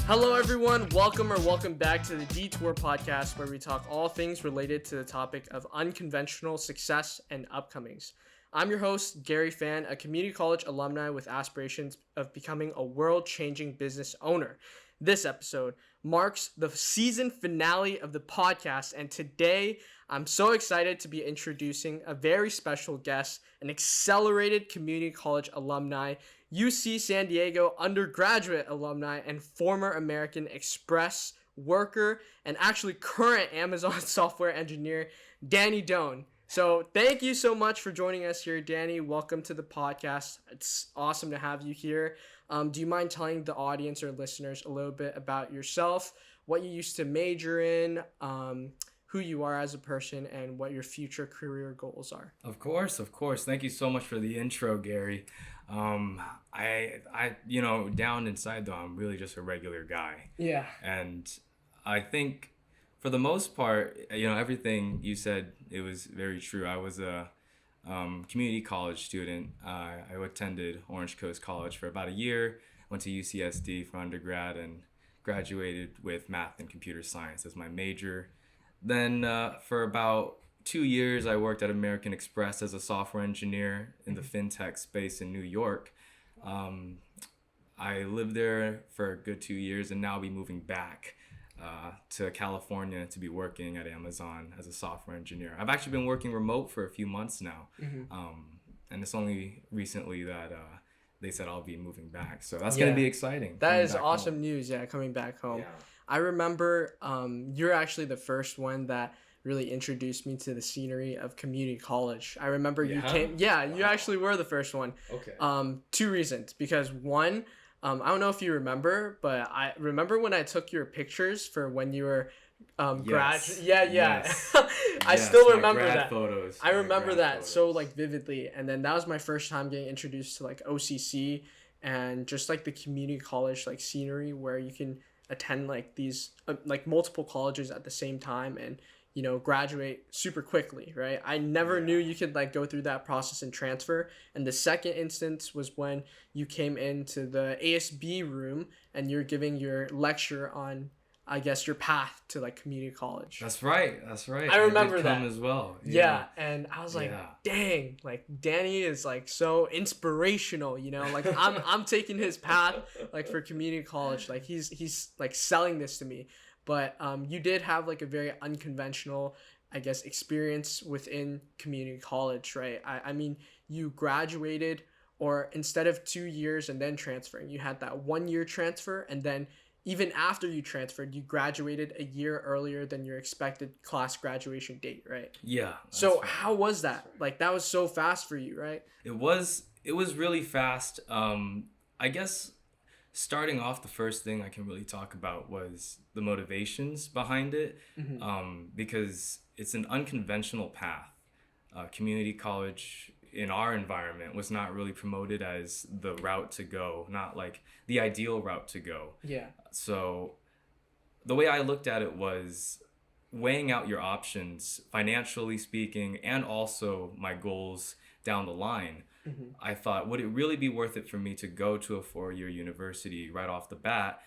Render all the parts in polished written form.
Hello, everyone. Welcome back to the Detour podcast, where we talk all things related to the topic of unconventional success and upcomings. I'm your host, Gary Fan, a community college alumni with aspirations of becoming a world-changing business owner. This episode marks the season finale of the podcast, and today I'm so excited to be introducing a very special guest, an accelerated community college alumni, UC San Diego undergraduate alumni, and former American Express worker, and actually current Amazon software engineer, Danny Doan. So thank you so much for joining us here, Danny. Welcome to the podcast. It's awesome to have you here. Do you mind telling the audience or listeners a little bit about yourself, what you used to major in, who you are as a person, and what your future career goals are? Of course. Thank you so much for the intro, Gary. Down inside though, I'm really just a regular guy. Yeah. And I think for the most part, everything you said, it was very true. I was a community college student. I attended Orange Coast College for about a year, went to UCSD for undergrad, and graduated with math and computer science as my major. Then for about 2 years, I worked at American Express as a software engineer in the fintech space in New York. I lived there for a good 2 years, and now I'll be moving back to California to be working at Amazon as a software engineer. I've actually been working remote for a few months now, and it's only recently that they said I'll be moving back. So that's going to be exciting. That is awesome news, coming back home. Yeah. I remember you're actually the first one that really introduced me to the scenery of community college. I remember you came. Yeah, you actually were the first one. Okay. 2 reasons. Because one, I don't know if you remember, but I remember when I took your pictures for when you were Yes. Yes. I Yes, still my remember grad that. Photos. I My remember grad that photos. so vividly. And then that was my first time getting introduced to OCC and just the community college scenery where you can attend these multiple colleges at the same time and graduate super quickly, right? I never knew you could go through that process and transfer. And the second instance was when you came into the ASB room and you're giving your lecture on, I guess, your path to community college. That's right. I remember did come that as well. Yeah, and I was Yeah. dang, Danny is so inspirational, I'm taking his path for community college. He's selling this to me. But you did have a very unconventional, I guess, experience within community college, right? I mean, you graduated, or instead of 2 years and then transferring, you had that 1 year transfer, and then even after you transferred, you graduated a year earlier than your expected class graduation date, right? Yeah. So right. how was that? Right. That was so fast for you, right? It was really fast. I guess starting off, the first thing I can really talk about was the motivations behind it, because it's an unconventional path. Community college in our environment was not really promoted as the route to go, not the ideal route to go. Yeah. So the way I looked at it was weighing out your options, financially speaking, and also my goals down the line. I thought, would it really be worth it for me to go to a 4-year university right off the bat,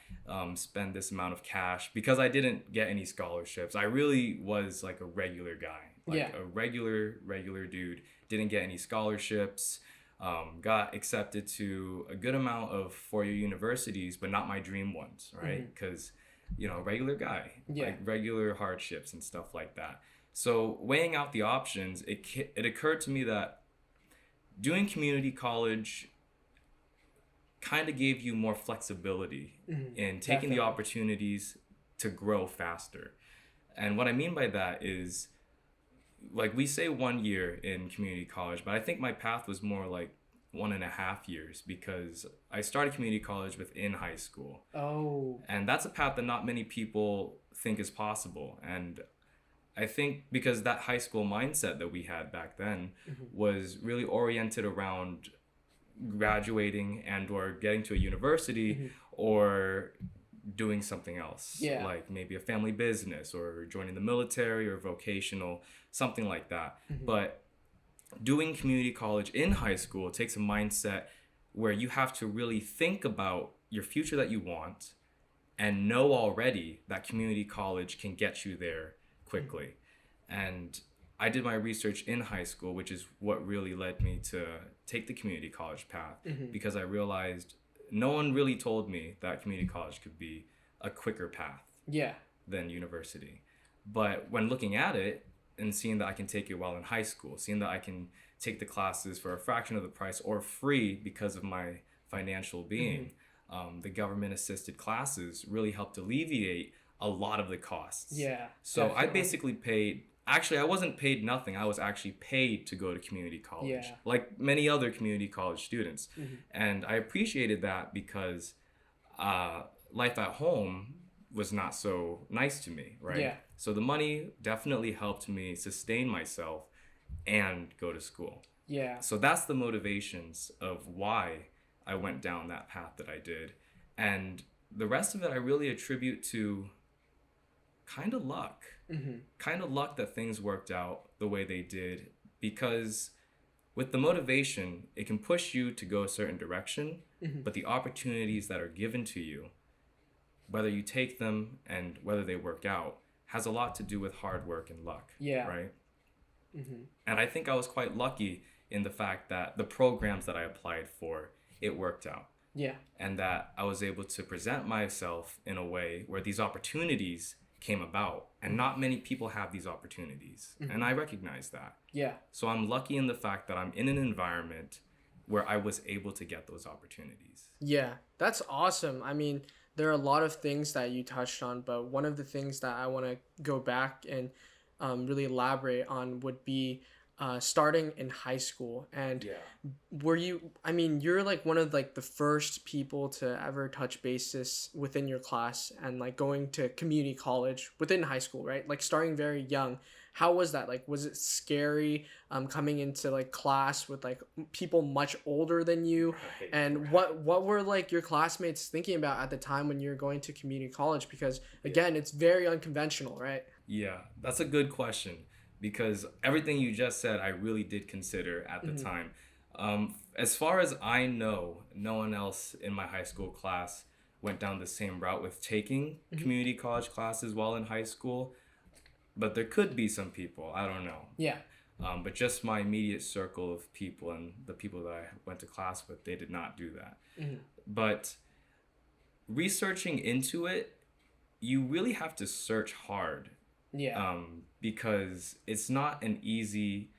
spend this amount of cash? Because I didn't get any scholarships. I really was a regular guy, a regular dude, didn't get any scholarships, got accepted to a good amount of 4-year universities, but not my dream ones, right? Because, regular guy, regular hardships and stuff like that. So weighing out the options, it occurred to me that doing community college kind of gave you more flexibility in taking the opportunities to grow faster. And what I mean by that is, we say 1 year in community college, but I think my path was more 1.5 years, because I started community college within high school. Oh. And that's a path that not many people think is possible. And I think because that high school mindset that we had back then was really oriented around graduating and or getting to a university or doing something else, like maybe a family business or joining the military or vocational, something like that. But doing community college in high school takes a mindset where you have to really think about your future that you want and know already that community college can get you there quickly. And I did my research in high school, which is what really led me to take the community college path, because I realized no one really told me that community college could be a quicker path than university. But when looking at it and seeing that I can take it while in high school, seeing that I can take the classes for a fraction of the price or free because of my financial being, the government assisted classes really helped alleviate a lot of the costs. So definitely. I basically paid, actually I wasn't paid nothing. I was actually paid to go to community college, like many other community college students. And I appreciated that because life at home was not so nice to me, right? So the money definitely helped me sustain myself and go to school. So that's the motivations of why I went down that path that I did. And the rest of it I really attribute to kind of luck. Kind of luck that things worked out the way they did, because with the motivation, it can push you to go a certain direction, but the opportunities that are given to you, whether you take them and whether they work out, has a lot to do with hard work and luck, right? And I think I was quite lucky in the fact that the programs that I applied for, it worked out. And that I was able to present myself in a way where these opportunities came about, and not many people have these opportunities, and I recognize that. So I'm lucky in the fact that I'm in an environment where I was able to get those opportunities. That's awesome. I mean, there are a lot of things that you touched on, but one of the things that I want to go back and really elaborate on would be starting in high school. And were you, I mean, you're like one of like the first people to ever touch basis within your class and like going to community college within high school, right? Like starting very young. How was that? Like, was it scary coming into like class with like people much older than you? And what were like your classmates thinking about at the time when you're going to community college? Because again, it's very unconventional, right? That's a good question, because everything you just said, I really did consider at the time. As far as I know, no one else in my high school class went down the same route with taking community college classes while in high school. But there could be some people, I don't know. But just my immediate circle of people and the people that I went to class with, they did not do that. But researching into it, you really have to search hard. Because it's not an easily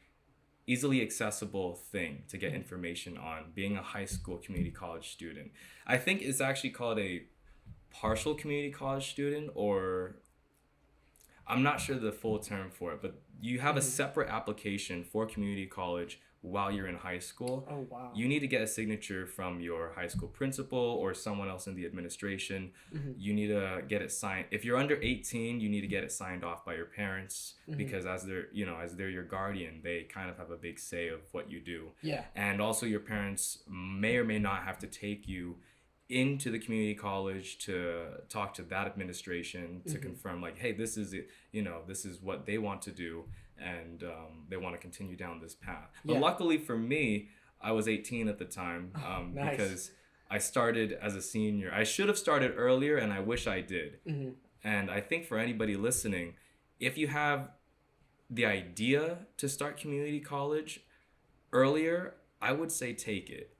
accessible thing to get information on, being a high school community college student. I think it's actually called a partial community college student, or I'm not sure the full term for it, but you have a separate application for community college while you're in high school. Oh, wow. You need to get a signature from your high school principal or someone else in the administration. You need to get it signed. If you're under 18, you need to get it signed off by your parents, because as they're your guardian, they kind of have a big say of what you do. And also your parents may or may not have to take you into the community college to talk to that administration to confirm like, hey, this is it, this is what they want to do, and they want to continue down this path. But luckily for me, I was 18 at the time, Nice. because I started as a senior. I should have started earlier, and I wish I did. And I think for anybody listening, if you have the idea to start community college earlier, I would say take it.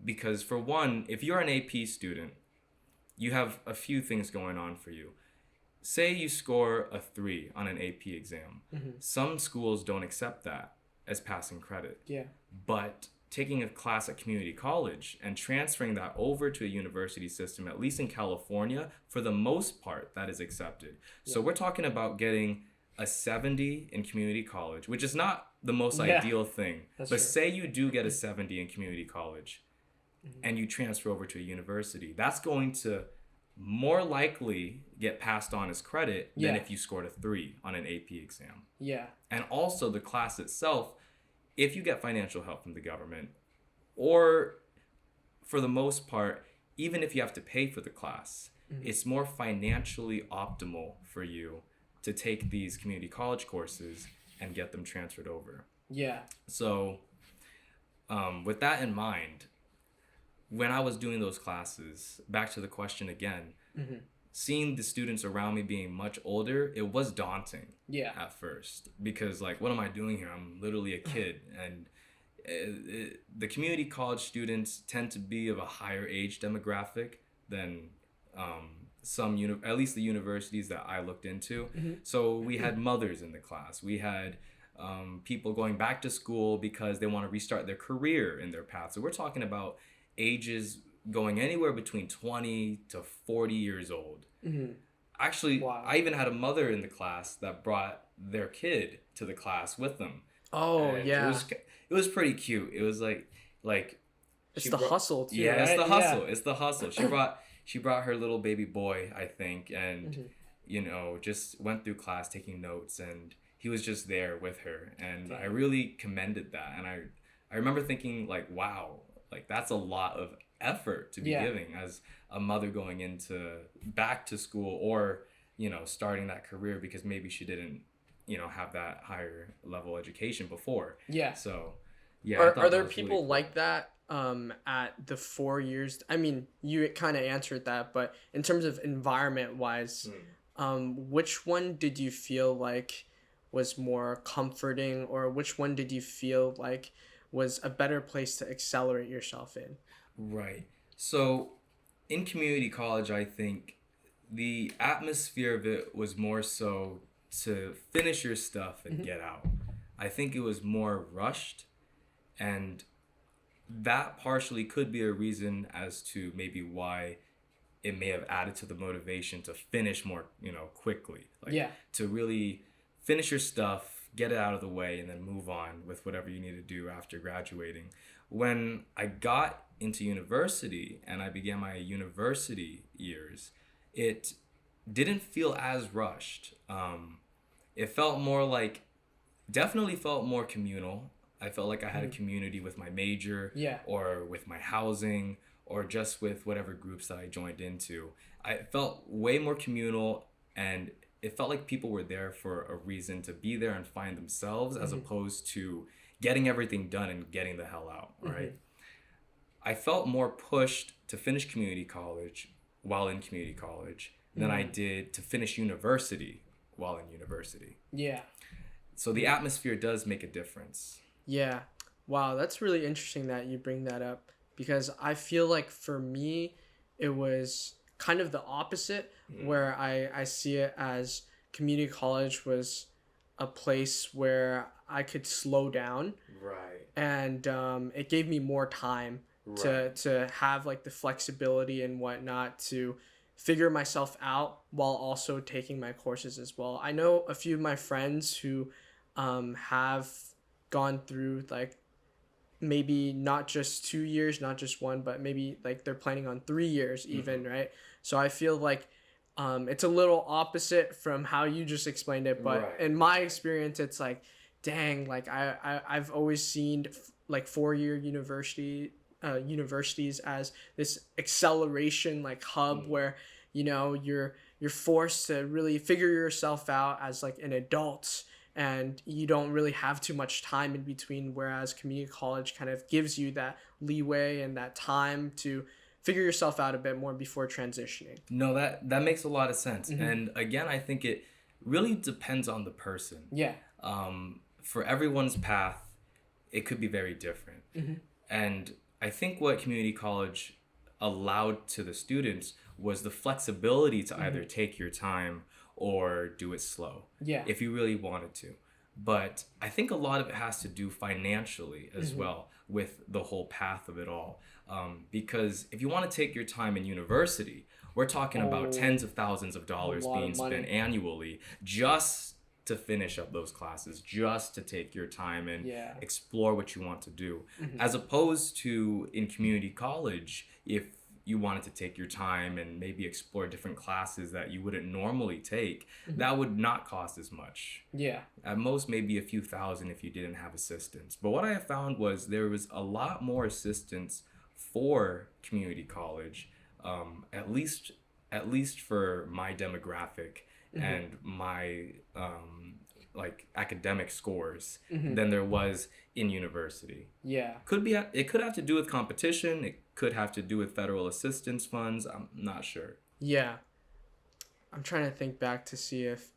Because for one, if you're an AP student, you have a few things going on for you. Say you score a 3 on an AP exam. Some schools don't accept that as passing credit. But taking a class at community college and transferring that over to a university system, at least in California, for the most part, that is accepted. So we're talking about getting a 70 in community college, which is not the most ideal thing. But say you do get a 70 in community college, and you transfer over to a university, that's going to more likely get passed on as credit than if you scored a 3 on an AP exam. And also the class itself, if you get financial help from the government, or for the most part, even if you have to pay for the class, it's more financially optimal for you to take these community college courses and get them transferred over. So with that in mind, when I was doing those classes, back to the question again, Seeing the students around me being much older, it was daunting. Yeah. At first, because like, what am I doing here? I'm literally a kid, and the community college students tend to be of a higher age demographic than at least the universities that I looked into. So we had mothers in the class. We had people going back to school because they want to restart their career in their path. So we're talking about ages going anywhere between 20 to 40 years old. Actually, Wow. I even had a mother in the class that brought their kid to the class with them. Oh, And yeah. it was pretty cute. It was like It's the hustle too. yeah, right? it's the hustle. It's the hustle. She brought her little baby boy, I think, and just went through class taking notes, and he was just there with her, and I really commended that. And I remember thinking like, wow, like that's a lot of effort to be giving as a mother going into back to school, or starting that career because maybe she didn't have that higher level education before. Yeah. So yeah. Are there really people cool. like that at the 4 years? I mean, you kind of answered that, but in terms of environment wise, which one did you feel like was more comforting, or which one did you feel like was a better place to accelerate yourself in? Right. So in community college, I think the atmosphere of it was more so to finish your stuff and get out. I think it was more rushed, and that partially could be a reason as to maybe why it may have added to the motivation to finish more, quickly. To really finish your stuff, get it out of the way, and then move on with whatever you need to do after graduating. When I got into university and I began my university years, it didn't feel as rushed. It felt more like, definitely felt more communal. I felt like I had a community with my major, or with my housing, or just with whatever groups that I joined into. I felt way more communal, and it felt like people were there for a reason to be there and find themselves, as opposed to getting everything done and getting the hell out, right? I felt more pushed to finish community college while in community college than I did to finish university while in university. Yeah. So the atmosphere does make a difference. Yeah. Wow, that's really interesting that you bring that up, because I feel like for me, it was kind of the opposite, where I see it as community college was a place where I could slow down. Right. And it gave me more time to have like the flexibility and whatnot to figure myself out while also taking my courses as well. I know a few of my friends who have gone through like maybe not just 2 years, not just one, but maybe like they're planning on 3 years even, right? So I feel like it's a little opposite from how you just explained it, but in my experience, it's like, dang, like I've always seen like 4-year universities as this acceleration like hub where you're forced to really figure yourself out as like an adult, and you don't really have too much time in between, whereas community college kind of gives you that leeway and that time to figure yourself out a bit more before transitioning. No, that makes a lot of sense. And again, I think it really depends on the person. Yeah. For everyone's path, it could be very different. And I think what community college allowed to the students was the flexibility to either take your time or do it slow. Yeah. If you really wanted to. But I think a lot of it has to do financially as well with the whole path of it all. Because if you want to take your time in university, we're talking about tens of thousands of dollars being spent annually just to finish up those classes, just to take your time and explore what you want to do. As opposed to in community college, if you wanted to take your time and maybe explore different classes that you wouldn't normally take, that would not cost as much. Yeah. At most, maybe a few thousand if you didn't have assistance. But what I found was there was a lot more assistance for community college, at least for my demographic and my like academic scores than there was in university. Yeah. It could have to do with competition. It could have to do with federal assistance funds. I'm not sure. Yeah. I'm trying to think back to see if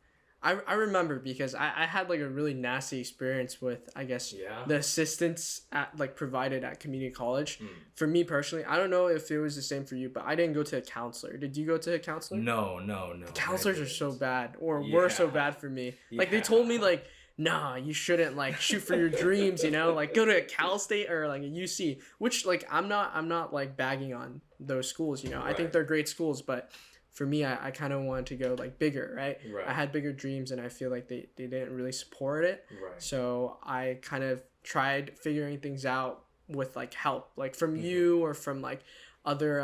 I remember because I had like a really nasty experience with, I guess, Yeah. the assistance at like provided at community college. Mm. For me personally, I don't know if it was the same for you, but I didn't go to a counselor. Did you go to a counselor? No. Counselors are so bad, or Yeah. were so bad for me. Like they told me Yeah. like, nah, you shouldn't like shoot for your dreams, you know, like go to a Cal State or like a UC, which like I'm not like bagging on those schools, you know. I think Right. they're great schools, but for me, I kind of wanted to go like bigger, right? Right. I had bigger dreams and I feel like they didn't really support it. Right. So I kind of tried figuring things out with like help, like from Mhm. you or from like other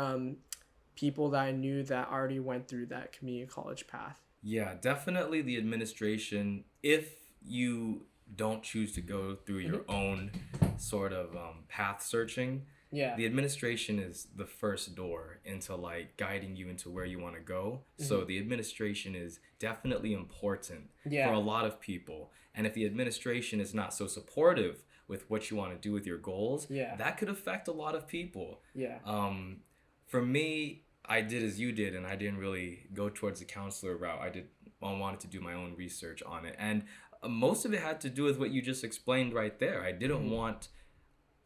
people that I knew that already went through that community college path. Yeah, definitely the administration, if you don't choose to go through your own sort of path searching, Yeah. the administration is the first door into like guiding you into where you want to go. So the administration is definitely important Yeah. for a lot of people. And if the administration is not so supportive with what you want to do with your goals, Yeah. that could affect a lot of people. Yeah. For me, I did as you did, and I didn't really go towards the counselor route. I wanted to do my own research on it, and most of it had to do with what you just explained right there. I didn't want.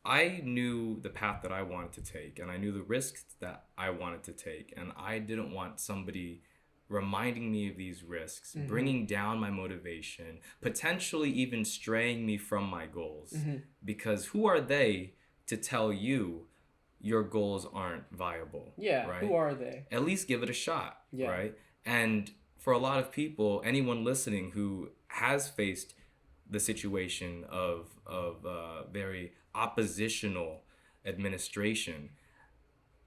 I knew the path that I wanted to take, and I knew the risks that I wanted to take, and I didn't want somebody reminding me of these risks, bringing down my motivation, potentially even straying me from my goals. Because who are they to tell you your goals aren't viable? Yeah. Right? Who are they? At least give it a shot, Yeah. right? And for a lot of people, anyone listening who has faced the situation of very oppositional administration,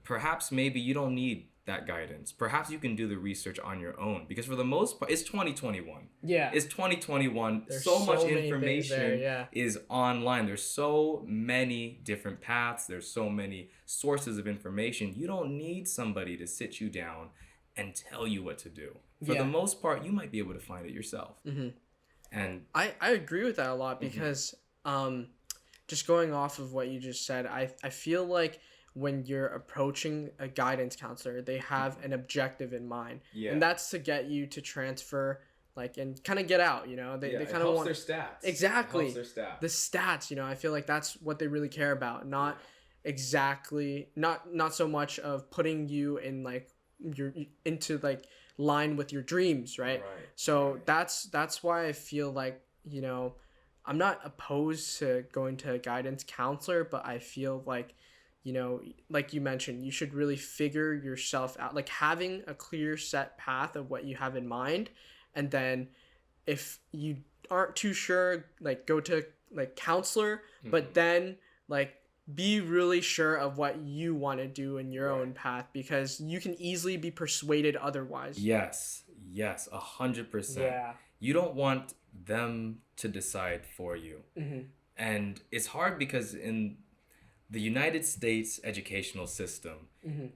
perhaps maybe you don't need that guidance. Perhaps you can do the research on your own, because for the most part, it's 2021. Yeah. It's 2021. There's so much many things information there, yeah. is online. There's so many different paths. There's so many sources of information. You don't need somebody to sit you down and tell you what to do. For Yeah. the most part, you might be able to find it yourself. And I agree with that a lot because just going off of what you just said, I feel like when you're approaching a guidance counselor, they have an objective in mind. Yeah. And that's to get you to transfer like and kind of get out, you know. They kind of want their stats. Exactly. It helps their stats. the stats, you know. I feel like that's what they really care about, not exactly not so much of putting you in like your into like line with your dreams, right? So that's why I feel like, you know, I'm not opposed to going to a guidance counselor, but I feel like, you know, like you mentioned, you should really figure yourself out, like having a clear set path of what you have in mind. And then if you aren't too sure, like go to like counselor, but then like be really sure of what you want to do in your own path, because you can easily be persuaded otherwise. Yes, 100%. Yeah. You don't want them to decide for you. And it's hard because in the United States educational system,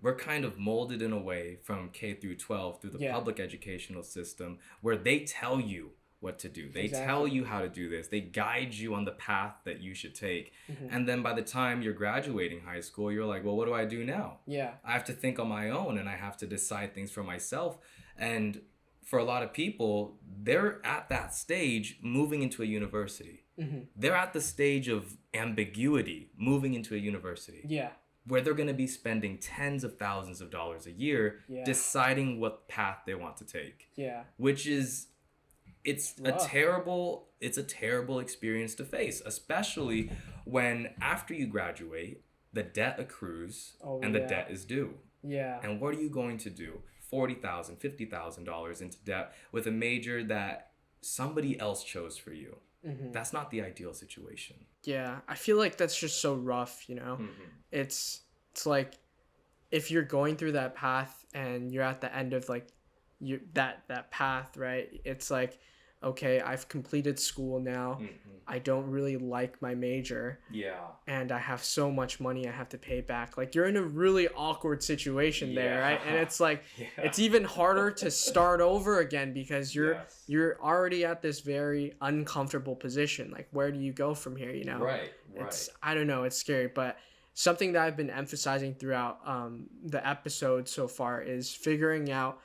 we're kind of molded in a way from K through 12 through the public educational system where they tell you what to do. They tell you how to do this. They guide you on the path that you should take. And then by the time you're graduating high school, you're like, well, what do I do now? Yeah. I have to think on my own, and I have to decide things for myself. And for a lot of people, they're at that stage moving into a university. They're at the stage of ambiguity moving into a university. Yeah. Where they're going to be spending tens of thousands of dollars a year deciding what path they want to take. Yeah. Which is it's a rough. terrible experience to face, especially when after you graduate, the debt accrues and the debt is due. Yeah. And what are you going to do? $40,000, $50,000 into debt with a major that somebody else chose for you. That's not the ideal situation. Yeah, I feel like that's just so rough, you know. It's like if you're going through that path and you're at the end of like that path, right? It's like, okay, I've completed school now. I don't really like my major. Yeah. And I have so much money I have to pay back. Like you're in a really awkward situation there, right? And it's like it's even harder to start over again because you're already at this very uncomfortable position. Like where do you go from here, you know? Right. It's I don't know, it's scary, but something that I've been emphasizing throughout the episode so far is figuring out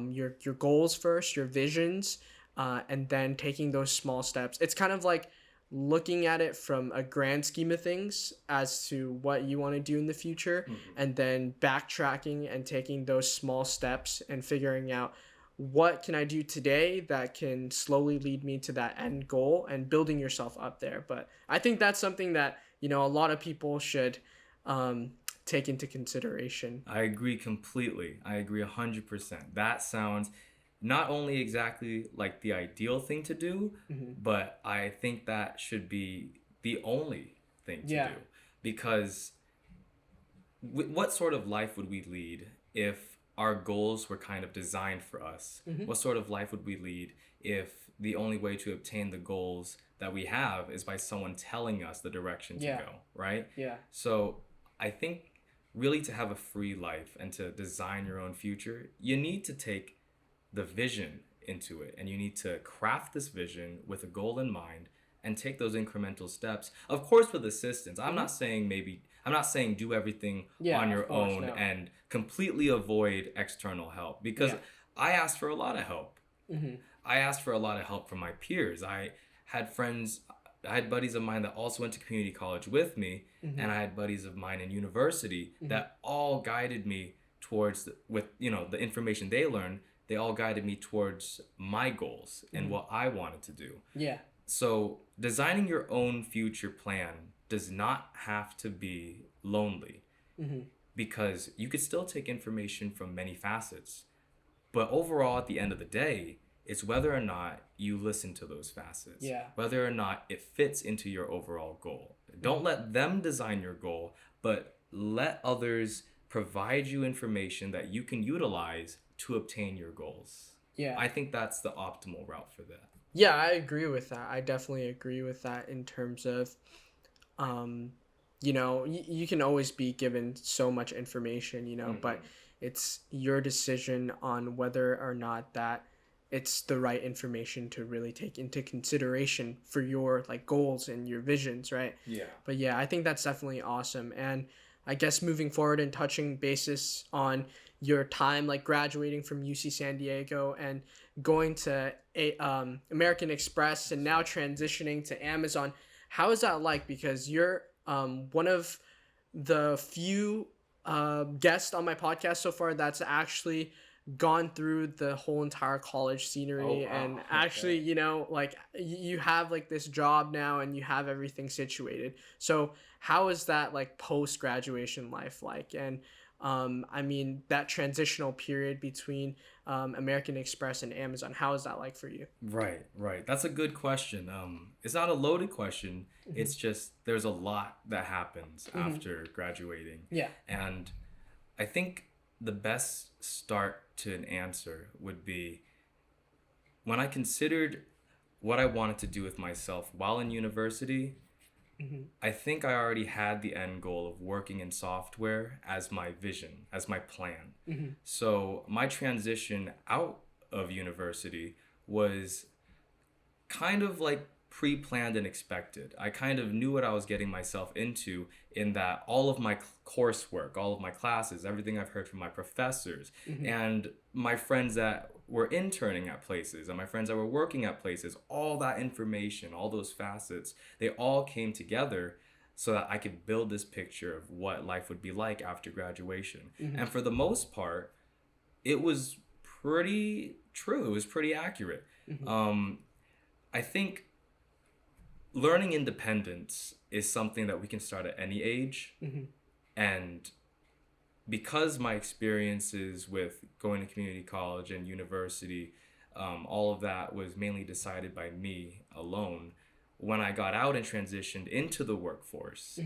your goals first, your visions, and then taking those small steps. It's kind of like looking at it from a grand scheme of things as to what you want to do in the future, and then backtracking and taking those small steps and figuring out what can I do today that can slowly lead me to that end goal, and building yourself up there. But I think that's something that, you know, a lot of people should take into consideration. I agree completely. I agree 100%. That sounds not only exactly like the ideal thing to do, but I think that should be the only thing to do. Because what sort of life would we lead if our goals were kind of designed for us? What sort of life would we lead if the only way to obtain the goals that we have is by someone telling us the direction to go, right? Yeah. So I think really to have a free life and to design your own future, you need to take the vision into it, and you need to craft this vision with a goal in mind and take those incremental steps, of course with assistance. I'm not saying do everything on your own and completely avoid external help, because I asked for a lot of help. I asked for a lot of help from my peers. I had buddies of mine that also went to community college with me, and I had buddies of mine in university that all guided me towards with the information they learned. They all guided me towards my goals and what I wanted to do. Yeah. So designing your own future plan does not have to be lonely, because you could still take information from many facets. But overall, at the end of the day, it's whether or not you listen to those facets, whether or not it fits into your overall goal. Don't let them design your goal, but let others provide you information that you can utilize to obtain your goals. Yeah. I think that's the optimal route for that. Yeah, I agree with that. I definitely agree with that in terms of, you can always be given so much information, but it's your decision on whether or not that it's the right information to really take into consideration for your like goals and your visions, right? Yeah. But yeah, I think that's definitely awesome. And I guess moving forward and touching basis on your time, like graduating from UC San Diego and going to American Express and now transitioning to Amazon, how is that like? Because you're one of the few guests on my podcast so far that's actually gone through the whole entire college scenery. And actually, you have like this job now and you have everything situated. So how is that like post-graduation life like? And that transitional period between American Express and Amazon, how is that like for you? Right. That's a good question. It's not a loaded question. It's just there's a lot that happens after graduating. Yeah. And I think the best start to an answer would be when I considered what I wanted to do with myself while in university. I think I already had the end goal of working in software as my vision, as my plan. So my transition out of university was kind of like pre-planned and expected. I kind of knew what I was getting myself into, in that all of my coursework, all of my classes, everything I've heard from my professors and my friends that were interning at places and my friends that were working at places, all that information, all those facets, they all came together so that I could build this picture of what life would be like after graduation. And for the most part, it was pretty true. It was pretty accurate. I think learning independence is something that we can start at any age. And because my experiences with going to community college and university, all of that was mainly decided by me alone. When I got out and transitioned into the workforce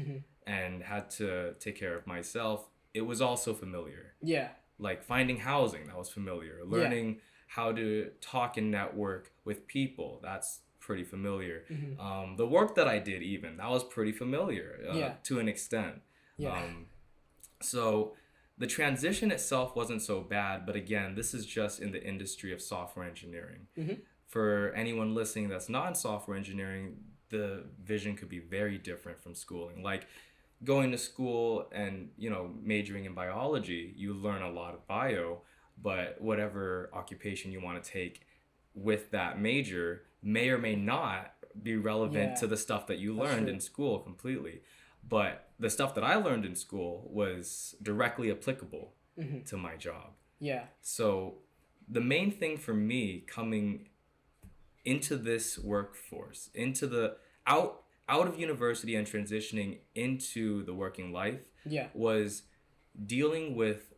and had to take care of myself, it was also familiar. Yeah. Like finding housing, that was familiar. Learning how to talk and network with people, that's pretty familiar. The work that I did, even, that was pretty familiar to an extent. So the transition itself wasn't so bad, but again, this is just in the industry of software engineering. For anyone listening that's not in software engineering, the vision could be very different from schooling. Like, going to school and, majoring in biology, you learn a lot of bio, but whatever occupation you want to take with that major may or may not be relevant Yeah, to the stuff that you that's learned true. in school completely. But the stuff that I learned in school was directly applicable Hmm. to my job. Yeah. So the main thing for me coming into this workforce, into the out of university and transitioning into the working life Yeah. was dealing with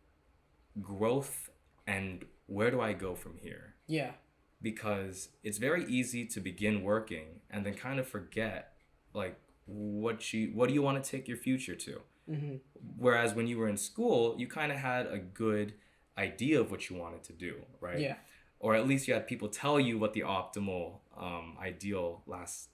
growth and where do I go from here? Yeah. Because it's very easy to begin working and then kind of forget like what do you want to take your future to? Hmm. Whereas when you were in school, you kind of had a good idea of what you wanted to do, right? Yeah. Or at least you had people tell you what the optimal, ideal last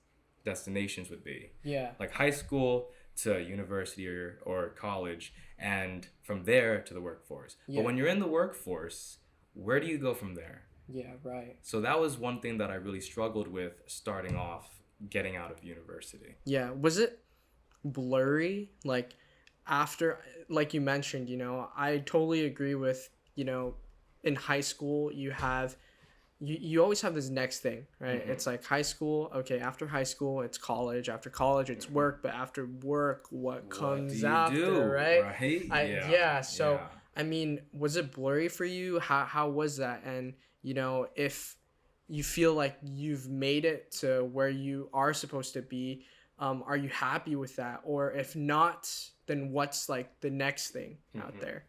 destinations would be. Yeah. Like high school to university or college, and from there to the workforce. Yeah. But when you're in the workforce, where do you go from there? Yeah. Right. So that was one thing that I really struggled with starting off getting out of university. Yeah. Was it blurry? Like after, like you mentioned, I totally agree with, in high school, you always have this next thing, right? Mhm. It's like high school. Okay. After high school, it's college. After college, it's work. But after work, what What comes do you after, do? right? Right? Yeah. So, Yeah. I mean, was it blurry for you? How was that? And, if you feel like you've made it to where you are supposed to be, are you happy with that? Or if not, then what's like the next thing out Mhm. there?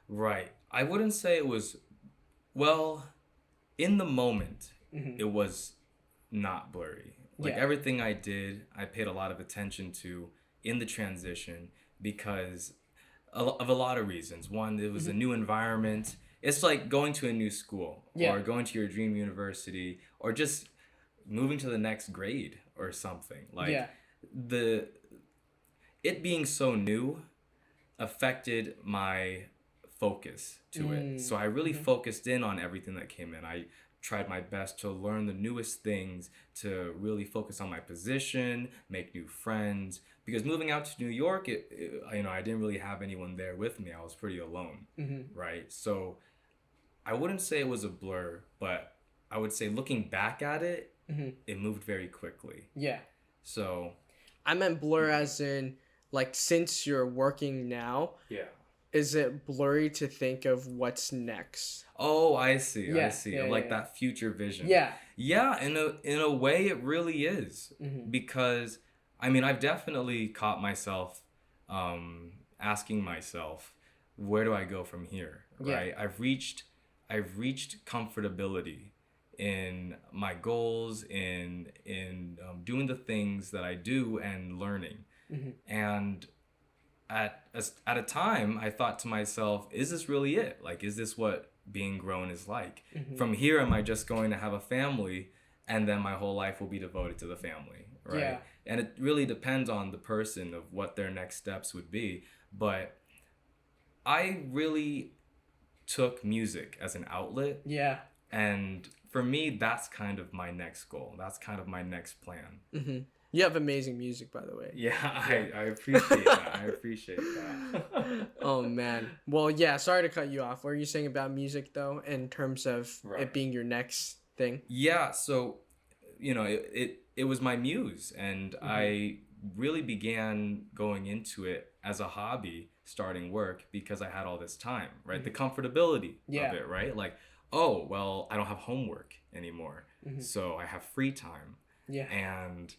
Right. I wouldn't say it was, well, in the moment, Hmm. it was not blurry. Like Yeah. everything I did, I paid a lot of attention to in the transition because of a lot of reasons. One, it was a Hmm. new environment. It's like going to a new school Yeah. or going to your dream university or just moving to the next grade or something. Like Yeah. the it being so new affected my focus to it. So I really Mm-hmm. focused in on everything that came in. I tried my best to learn the newest things, to really focus on my position, make new friends. Because moving out to New York, I didn't really have anyone there with me. I was pretty alone, Hmm. right? So I wouldn't say it was a blur, but I would say looking back at it, Hmm. it moved very quickly. Yeah. So I meant blur as in like since you're working now, yeah. is it blurry to think of what's next? Oh, I see. I Yeah, see. yeah, Of like yeah. that future vision. Yeah. Yeah, in a way it really is. Hmm. Because I mean, I've definitely caught myself asking myself, where do I go from here? Yeah. Right? I've reached comfortability in my goals, in doing the things that I do and learning. Hmm. And at a time, I thought to myself, is this really it? Like, is this what being grown is like? Hmm. From here, am I just going to have a family and then my whole life will be devoted to the family, right? Yeah. And it really depends on the person of what their next steps would be. But I really took music as an outlet. Yeah. And for me, that's kind of my next goal. That's kind of my next plan. Hmm. You have amazing music, by the way. Yeah, I appreciate that. I appreciate that. Oh man. Well, yeah. Sorry to cut you off. What are you saying about music though, in terms of Right. it being your next thing? Yeah, so it was my muse, and I really began going into it as a hobby, starting work because I had all this time, right? The comfortability Yeah. of it, right? Like, oh, well, I don't have homework anymore, so I have free time, Yeah. and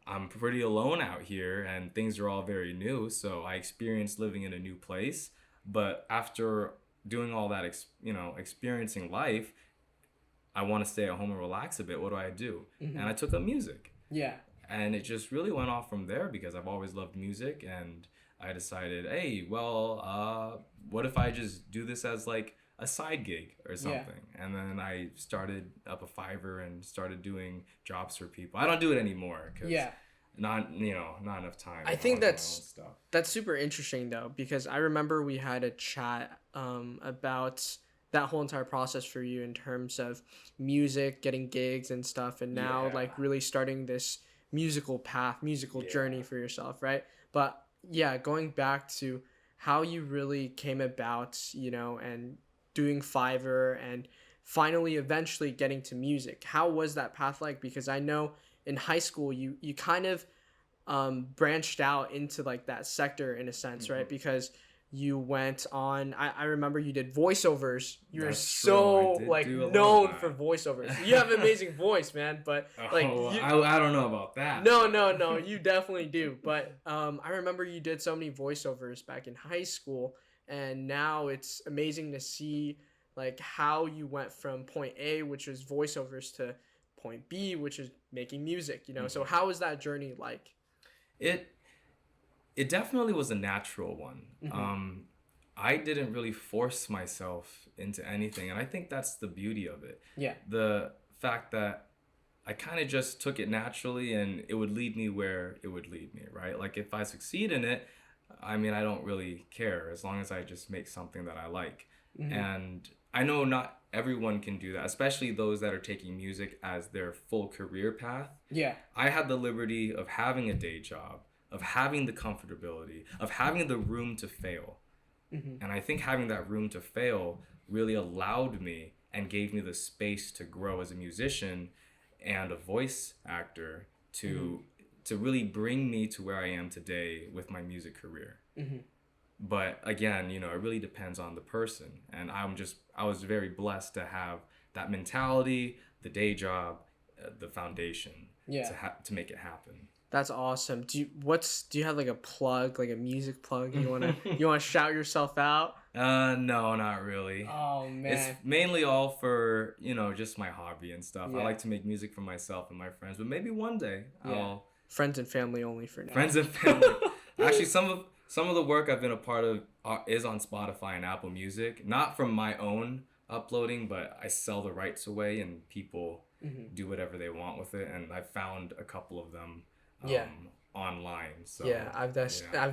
I'm pretty alone out here, and things are all very new, so I experienced living in a new place. But after doing all that, experiencing life, I want to stay at home and relax a bit. What do I do? And I took up music. Yeah. And it just really went off from there because I've always loved music. And I decided, hey, well, what if I just do this as like a side gig or something? And then I started up a Fiverr and started doing jobs for people. I don't do it anymore because Yeah. not enough time. I with think all my own that's stuff. That's super interesting though, because I remember we had a chat about that whole entire process for you in terms of music, getting gigs and stuff, and now Yeah. like really starting this musical path, musical Yeah. journey for yourself, right? But yeah, going back to how you really came about, and doing Fiverr and finally eventually getting to music. How was that path like? Because I know in high school you kind of branched out into like that sector in a sense, right? Because you went on, I remember you did voiceovers. You're That's true. I so did like do a lot of known that. for voiceovers. You have an amazing voice, man, but like Oh, you, I don't know about that. no, you definitely do. But I remember you did so many voiceovers back in high school, and now it's amazing to see like how you went from point A, which was voiceovers, to point B, which is making music. So how was that journey like? It it definitely was a natural one. I didn't really force myself into anything, and I think that's the beauty of it. Yeah. The fact that I kind of just took it naturally, and it would lead me where it would lead me, right? Like if I succeed in it, I mean, I don't really care as long as I just make something that I like. And I know not everyone can do that, especially those that are taking music as their full career path. Yeah. I had the liberty of having a day job, of having the comfortability, of having the room to fail. And I think having that room to fail really allowed me and gave me the space to grow as a musician and a voice actor to really bring me to where I am today with my music career. But again, it really depends on the person. And I was very blessed to have that mentality, the day job, the foundation to make it happen. That's awesome. Do you have like a plug, like a music plug? You wanna shout yourself out? No, not really. Oh man. It's mainly all for, just my hobby and stuff. Yeah. I like to make music for myself and my friends, but maybe one day I'll Friends and family only for now. friends and family. Actually, some of the work I've been a part of is on Spotify and Apple Music. Not from my own uploading, but I sell the rights away and people do whatever they want with it. And I found a couple of them online. So Yeah, I've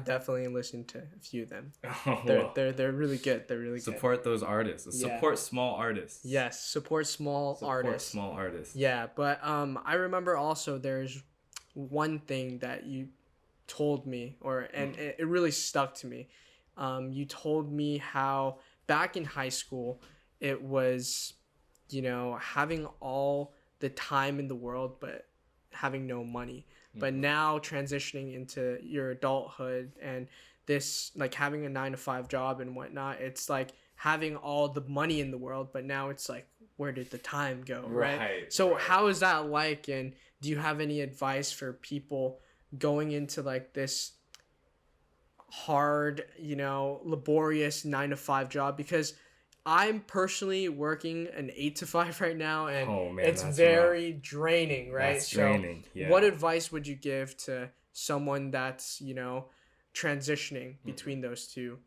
definitely listened to a few of them. Oh, They're really good. They're really support those artists. Yeah. Support small artists. Yes, support small artists. Small artists. Yeah, but I remember also there's one thing that you told me, and it really stuck to me. You told me how back in high school it was, having all the time in the world but having no money. But now transitioning into your adulthood and this like having a 9 to 5 job and whatnot, it's like having all the money in the world, but now it's like, where did the time go, right? So right. how is that like, and do you have any advice for people going into like this hard, laborious 9 to 5 job? Because I'm personally working an 8 to 5 right now, and Oh, man, it's that's very draining, right? That's draining. Yeah. What advice would you give to someone that's, transitioning between those two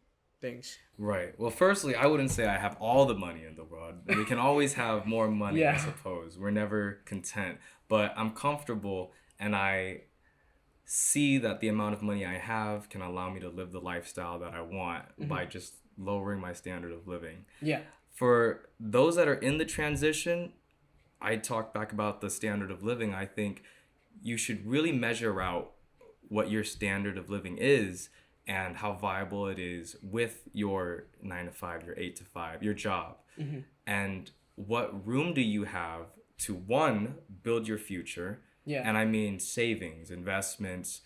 things? Right. Well, firstly, I wouldn't say I have all the money in the world. We can always have more money, Yeah. I suppose. We're never content. But I'm comfortable, and I see that the amount of money I have can allow me to live the lifestyle that I want by just lowering my standard of living. Yeah. For those that are in the transition, I talk back about the standard of living. I think you should really measure out what your standard of living is and how viable it is with your 9 to 5, your 8 to 5, your job. And what room do you have to, one, build your future? Yeah. And I mean savings, investments,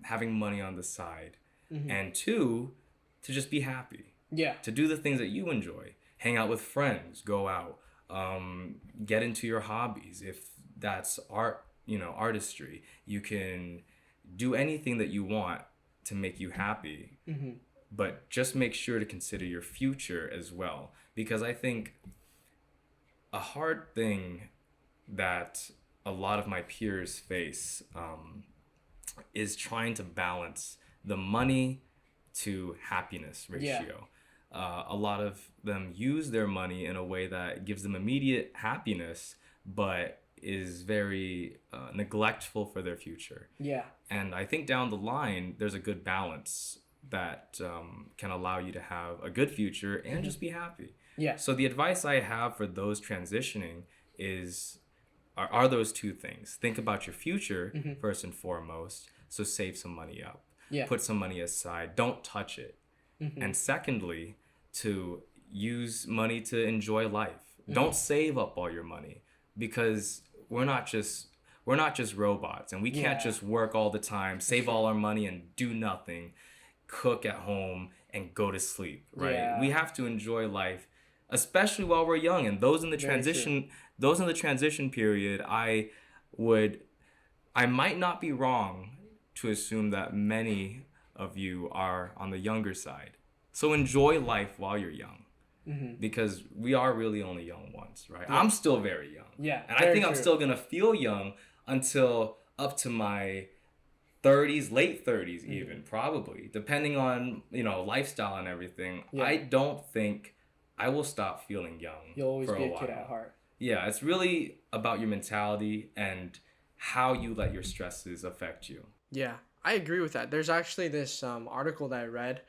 having money on the side. And two, to just be happy. Yeah. To do the things that you enjoy. Hang out with friends, go out, get into your hobbies. If that's art, artistry, you can do anything that you want to make you happy. But just make sure to consider your future as well. Because I think a hard thing that a lot of my peers face is trying to balance the money to happiness ratio. A lot of them use their money in a way that gives them immediate happiness, but is very neglectful for their future. Yeah. And I think down the line, there's a good balance that can allow you to have a good future and just be happy. Yeah. So the advice I have for those transitioning are those two things. Think about your future first and foremost. So save some money up. Yeah. Put some money aside. Don't touch it. And secondly, to use money to enjoy life. Don't save up all your money, because we're not just robots, and we can't just work all the time, save all our money and do nothing, cook at home and go to sleep, right? Yeah. We have to enjoy life, especially while we're young. And those in the transition period, I might not be wrong to assume that many of you are on the younger side. So enjoy life while you're young, because we are really only young once, right? Yeah. I'm still very young. Yeah. And I think I'm still going to feel young until up to my 30s, late 30s even, probably, depending on, lifestyle and everything. Yeah. I don't think I will stop feeling young. You'll always be a kid at heart. Yeah, it's really about your mentality and how you let your stresses affect you. Yeah, I agree with that. There's actually this article that I read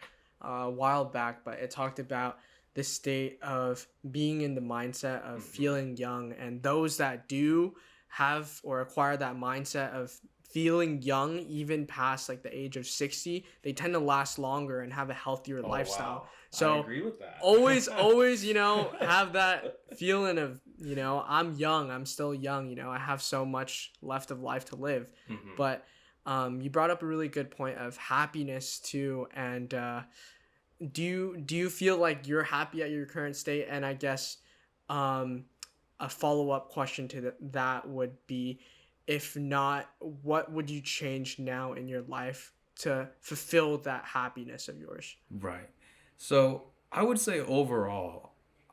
a while back, but it talked about the state of being in the mindset of feeling young, and those that do have or acquire that mindset of feeling young even past like the age of 60, they tend to last longer and have a healthier lifestyle. Wow. So I agree with that. always have that feeling of, I'm young, I'm still young, I have so much left of life to live. But you brought up a really good point of happiness too, and do you feel like you're happy at your current state? And I guess a follow-up question to that would be, if not, what would you change now in your life to fulfill that happiness of yours? Right. So I would say overall,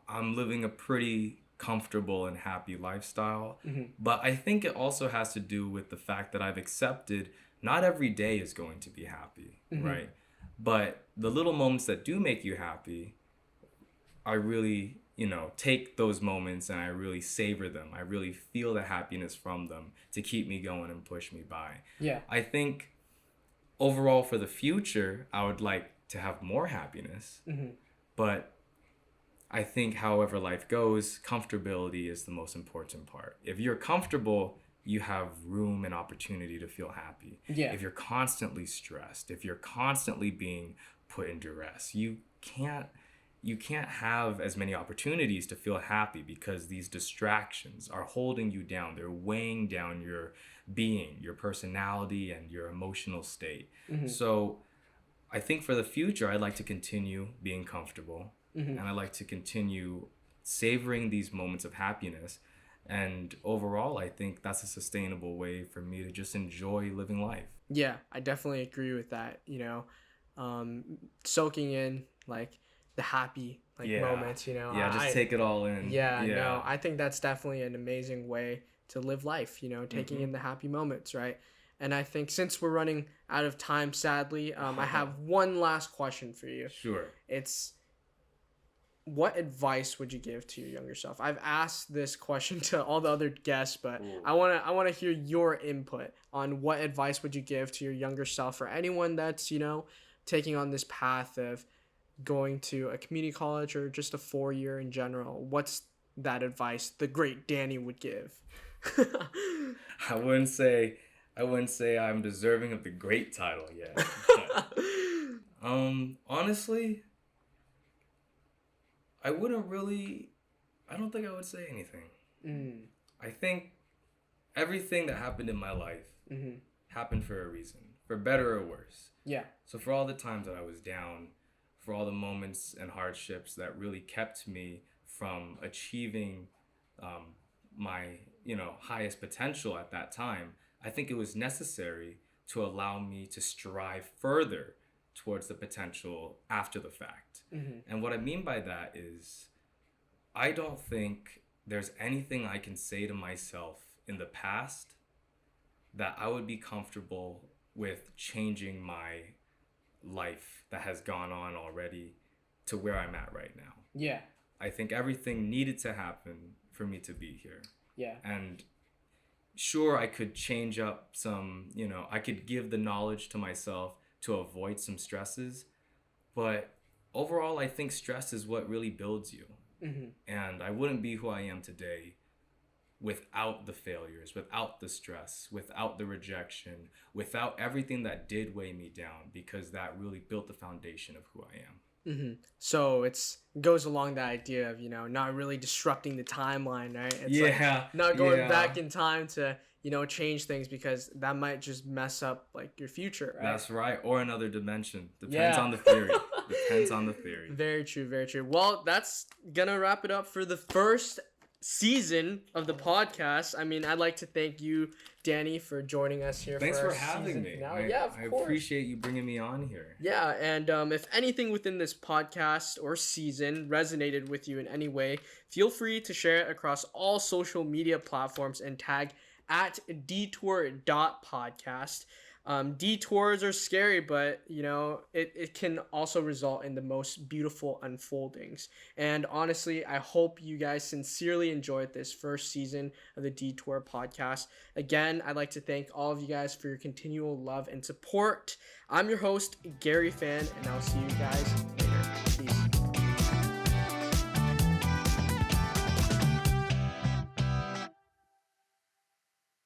I'm living a pretty comfortable and happy lifestyle. But I think it also has to do with the fact that I've accepted not every day is going to be happy, right? But the little moments that do make you happy, I really, take those moments and I really savor them. I really feel the happiness from them to keep me going and push me by. Yeah. I think overall for the future, I would like to have more happiness. But I think however life goes, comfortability is the most important part. If you're comfortable, you have room and opportunity to feel happy. Yeah. If you're constantly stressed, if you're constantly being put in duress, you can't have as many opportunities to feel happy, because these distractions are holding you down. They're weighing down your being, your personality, and your emotional state. So I think for the future, I'd like to continue being comfortable, and I'd like to continue savoring these moments of happiness. And overall, I think that's a sustainable way for me to just enjoy living life. Yeah, I definitely agree with that. Soaking in like the happy moments, Yeah, just take it all in. Yeah, no, I think that's definitely an amazing way to live life, taking in the happy moments, right? And I think since we're running out of time, sadly, I have one last question for you. Sure. It's, what advice would you give to your younger self? I've asked this question to all the other guests, but I want to hear your input on what advice would you give to your younger self, or anyone that's, taking on this path of going to a community college or just a 4-year in general. What's that advice the great Danny would give? I wouldn't say I'm deserving of the great title yet. But, honestly, I don't think I would say anything. I think everything that happened in my life happened for a reason, for better or worse. Yeah. So for all the times that I was down, for all the moments and hardships that really kept me from achieving my, highest potential at that time, I think it was necessary to allow me to strive further towards the potential after the fact. And what I mean by that is, I don't think there's anything I can say to myself in the past that I would be comfortable with changing my life that has gone on already to where I'm at right now. Yeah. I think everything needed to happen for me to be here. Yeah. And sure, I could change up some, I could give the knowledge to myself to avoid some stresses, but overall, I think stress is what really builds you. And I wouldn't be who I am today without the failures, without the stress, without the rejection, without everything that did weigh me down, because that really built the foundation of who I am. So it's goes along the idea of, not really disrupting the timeline, right? It's Yeah, not going yeah. back in time to, change things, because that might just mess up like your future, right? That's right. Or another dimension. Depends Yeah. on the theory. Depends on the theory. Very true, very true. Well, that's gonna wrap it up for the first season of the podcast. I mean, I'd like to thank you, Danny, for joining us here. Thanks for for having me. Yeah, of I course. appreciate you bringing me on here. Yeah, and if anything within this podcast or season resonated with you in any way, feel free to share it across all social media platforms and tag at detour.podcast. Detours are scary, but it can also result in the most beautiful unfoldings. And honestly, I hope you guys sincerely enjoyed this first season of the Detour podcast. Again, I'd like to thank all of you guys for your continual love and support. I'm your host, Gary Fan, and I'll see you guys